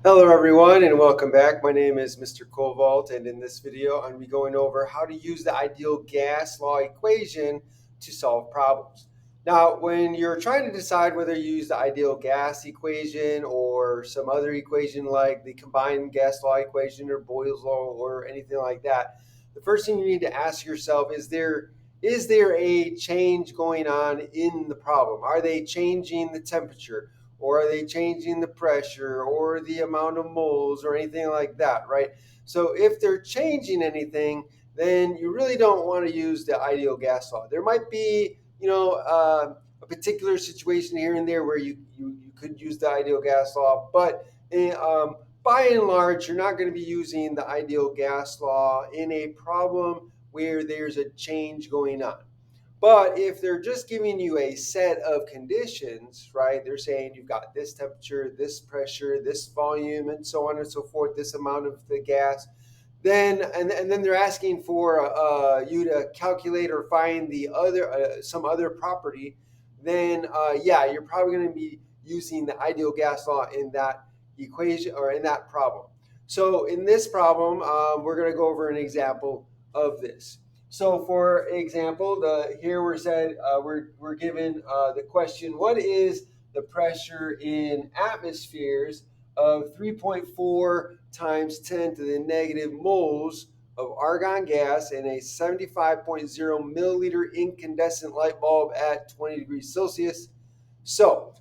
Hello everyone and welcome back. My name is Mr. Kovault, and in this video I'm going to be going over how to use the ideal gas law equation to solve problems. Now, when you're trying to decide whether you use the ideal gas equation or some other equation like the combined gas law equation or Boyle's law or anything like that, the first thing you need to ask yourself is there a change going on in the problem? Are they changing the temperature? Or are they changing the pressure or the amount of moles or anything like that, right? So if they're changing anything, then you really don't want to use the ideal gas law. There might be, a particular situation here and there where you could use the ideal gas law, but by and large, you're not going to be using the ideal gas law in a problem where there's a change going on. But if they're just giving you a set of conditions, right? They're saying you've got this temperature, this pressure, this volume, and so on and so forth, this amount of the gas. Then they're asking for you to calculate or find the other some other property. Then yeah, you're probably going to be using the ideal gas law in that equation or in that problem. So in this problem, we're going to go over an example of this. So, for example, here we're given the question: what is the pressure in atmospheres of 3.4 times 10 to the negative moles of argon gas in a 75.0 milliliter incandescent light bulb at 20 degrees Celsius? So,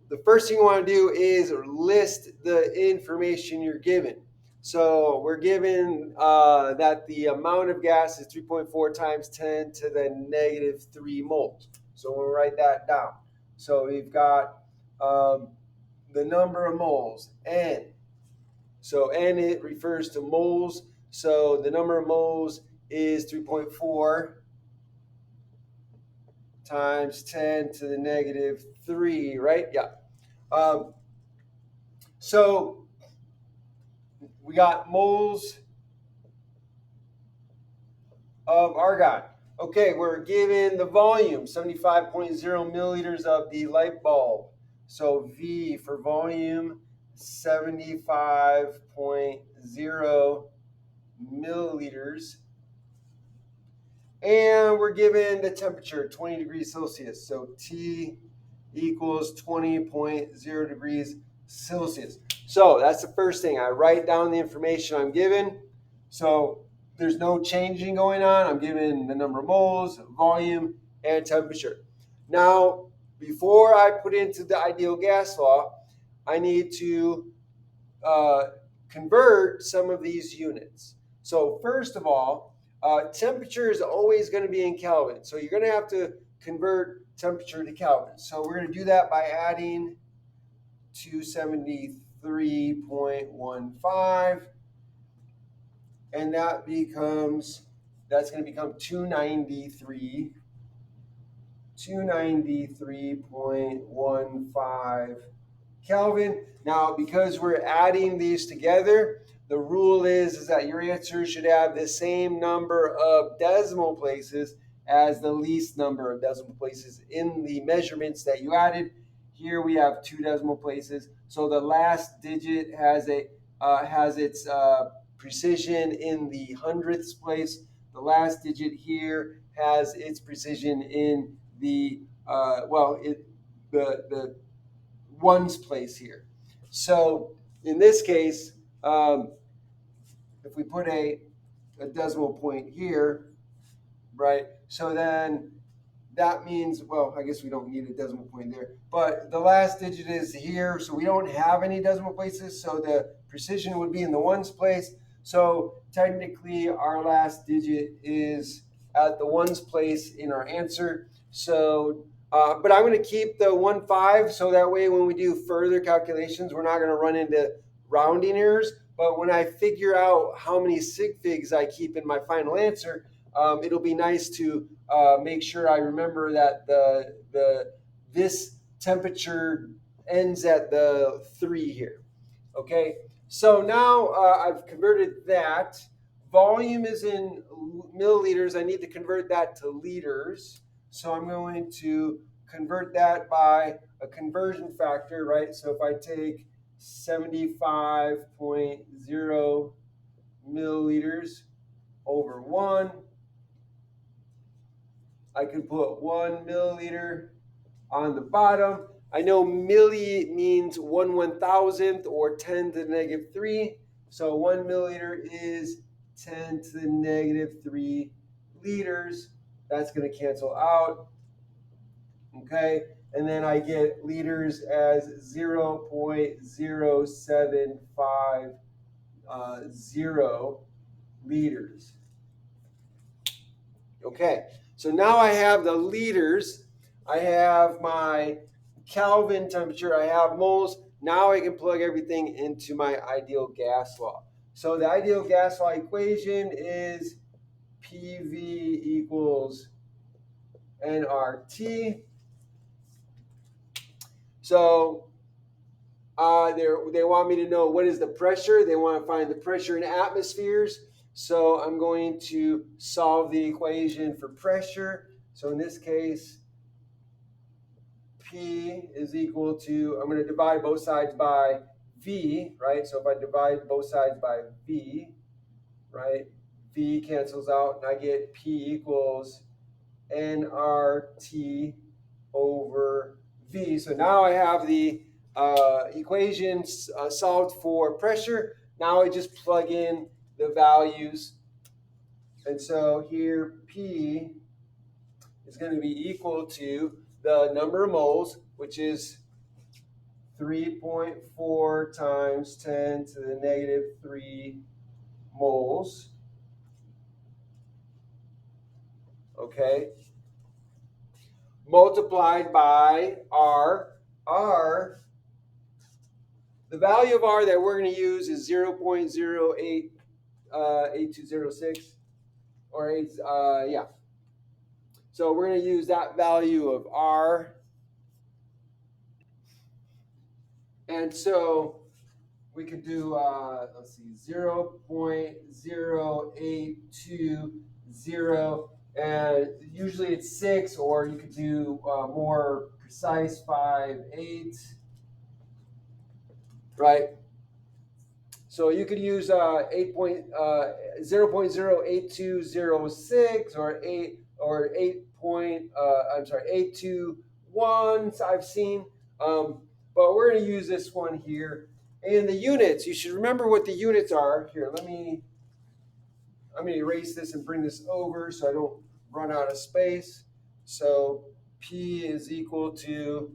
the first thing you want to do is list the information you're given. So we're given that the amount of gas is 3.4 times 10 to the negative 3 moles. So we'll write that down. So we've got um, the number of moles, N. So N, it refers to moles. So the number of moles is 3.4 times 10 to the negative 3, right? Yeah. Um, so we got moles of argon. Okay, we're given the volume, 75.0 milliliters of the light bulb. So V for volume, 75.0 milliliters. And we're given the temperature, 20 degrees Celsius. So T equals 20.0 degrees Celsius. So that's the first thing. I write down the information I'm given. So there's no changing going on. I'm given the number of moles, volume, and temperature. Now, before I put into the ideal gas law, I need to convert some of these units. So first of all, temperature is always going to be in Kelvin. So you're going to have to convert temperature to Kelvin. So we're going to do that by adding 273.15, and that's going to become 293.15 Kelvin. Now, because we're adding these together, the rule is that your answer should have the same number of decimal places as the least number of decimal places in the measurements that you added. Here we have 2 decimal places, so the last digit has its precision in the hundredths place. The last digit here has its precision in the the ones place here. So in this case, if we put a decimal point here, right? So then that means, well, I guess we don't need a decimal point there, but the last digit is here, so we don't have any decimal places, so the precision would be in the ones place. So technically our last digit is at the ones place in our answer. So but I'm going to keep the 1.5 so that way when we do further calculations, we're not going to run into rounding errors. But when I figure out how many sig figs I keep in my final answer, it'll be nice to make sure I remember that this temperature ends at the 3 here. Okay, so now I've converted that. Volume is in milliliters. I need to convert that to liters. So I'm going to convert that by a conversion factor, right? So if I take 75.0 milliliters over 1. I can put 1 milliliter on the bottom. I know milli means 1/1000th or 10 to the negative 3. So 1 milliliter is 10 to the negative 3 liters. That's going to cancel out. Okay. And then I get liters as 0.0750 liters. Okay, so now I have the liters, I have my Kelvin temperature, I have moles. Now I can plug everything into my ideal gas law. So the ideal gas law equation is PV equals nRT. So they want me to know what is the pressure. They want to find the pressure in atmospheres. So I'm going to solve the equation for pressure. So in this case, P is equal to, I'm going to divide both sides by V, right? So if I divide both sides by V, right, V cancels out and I get P equals nRT over V. So now I have the equations solved for pressure. Now I just plug in the values. And so here P is going to be equal to the number of moles, which is 3.4 times 10 to the negative 3 moles. Okay. Multiplied by R. R, the value of R that we're going to use is 0.088206 or 8, yeah. So we're going to use that value of R. And so we could do, let's see, 0.0820, and usually it's 6, or you could do more precise, 5.8, right? So you could use 0.08206 or 821. I've seen, but we're going to use this one here. And the units, you should remember what the units are. Here, I'm going to erase this and bring this over so I don't run out of space. So P is equal to,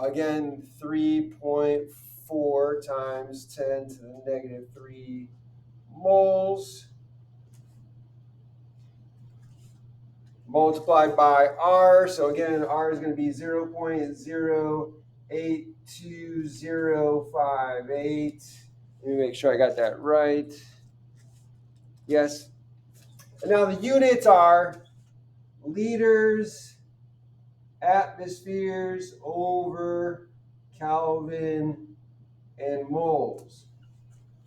again, 3.4 times 10 to the negative 3 moles multiplied by R. So again, R is going to be 0.082058. Let me make sure I got that right. Yes. And now the units are liters, atmospheres over Kelvin and moles.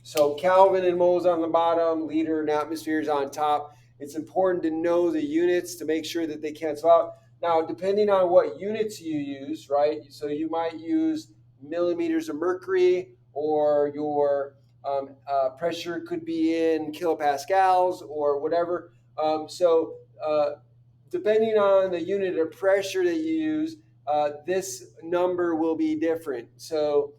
So Kelvin and moles on the bottom, liter and atmospheres on top. It's important to know the units to make sure that they cancel out. Now, depending on what units you use, right? So you might use millimeters of mercury, or your pressure could be in kilopascals or whatever. Depending on the unit of pressure that you use, this number will be different. So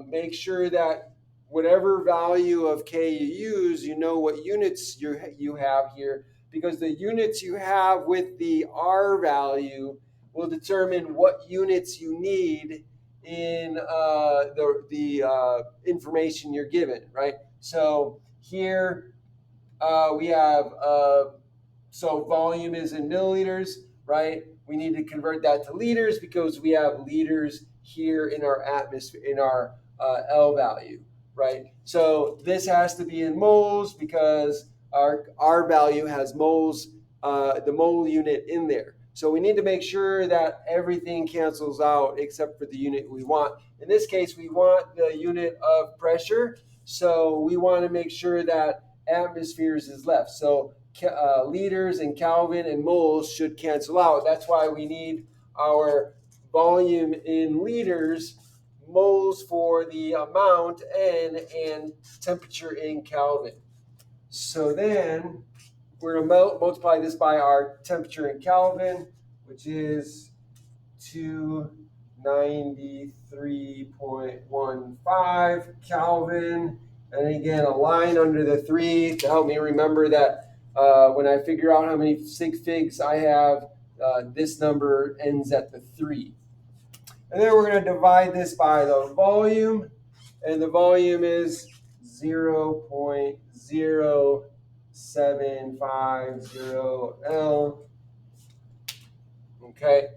make sure that whatever value of K you use, you know what units you have here, because the units you have with the R value will determine what units you need in the information you're given, right? So here we have, so volume is in milliliters, right? We need to convert that to liters because we have liters here in our atmosphere, in our L value, right? So this has to be in moles because our value has moles, the mole unit in there. So we need to make sure that everything cancels out except for the unit we want. In this case, we want the unit of pressure. So we want to make sure that atmospheres is left. So liters and Kelvin and moles should cancel out. That's why we need our volume in liters moles for the amount N and temperature in Kelvin. So then we're going to multiply this by our temperature in Kelvin, which is 293.15 Kelvin. And again, a line under the 3 to help me remember that when I figure out how many sig figs I have, this number ends at the 3. And then we're going to divide this by the volume, and the volume is 0.0750 L. Okay.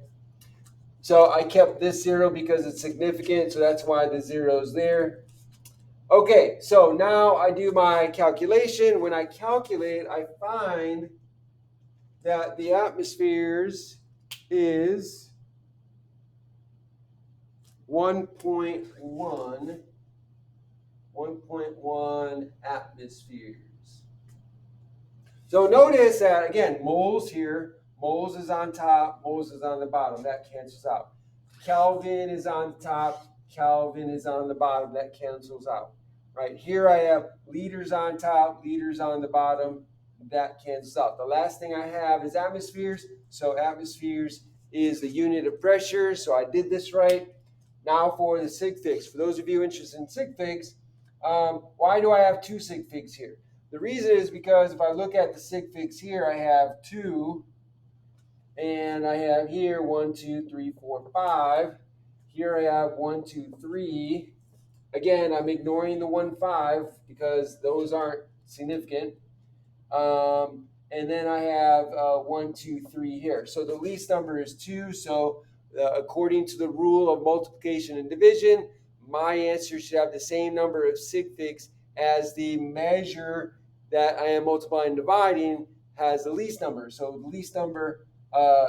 So I kept this 0 because it's significant, so that's why the 0 is there. Okay, so now I do my calculation. When I calculate, I find that the atmospheres is 1.1 atmospheres. So notice that, again, moles here. Moles is on top, moles is on the bottom. That cancels out. Kelvin is on top, Kelvin is on the bottom. That cancels out. Right here I have liters on top, liters on the bottom. That cancels out. The last thing I have is atmospheres. So atmospheres is the unit of pressure. So I did this right. Now for the sig figs. For those of you interested in sig figs, why do I have 2 sig figs here? The reason is because if I look at the sig figs here, I have 2. And I have here 1, 2, 3, 4, 5. Here I have 1, 2, 3. Again, I'm ignoring the 1, 5 because those aren't significant. And then I have 1, 2, 3 here. So the least number is 2. So according to the rule of multiplication and division, my answer should have the same number of sig figs as the measure that I am multiplying and dividing has the least number. So the least number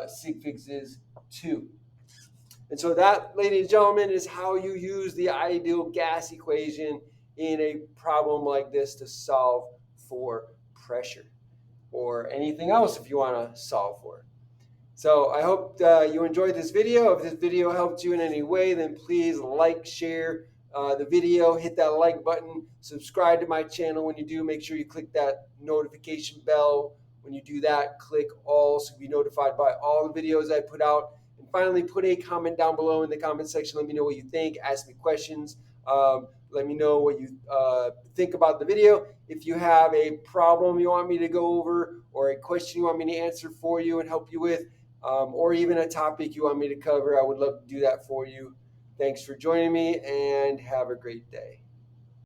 sig figs is 2. And so that, ladies and gentlemen, is how you use the ideal gas equation in a problem like this to solve for pressure or anything else if you want to solve for it. So I hope you enjoyed this video. If this video helped you in any way, then please like, share the video, hit that like button, subscribe to my channel. When you do, make sure you click that notification bell. When you do that, click all so you'll be notified by all the videos I put out. And finally, put a comment down below in the comment section. Let me know what you think. Ask me questions. Let me know what you think about the video. If you have a problem you want me to go over or a question you want me to answer for you and help you with, or even a topic you want me to cover, I would love to do that for you. Thanks for joining me and have a great day.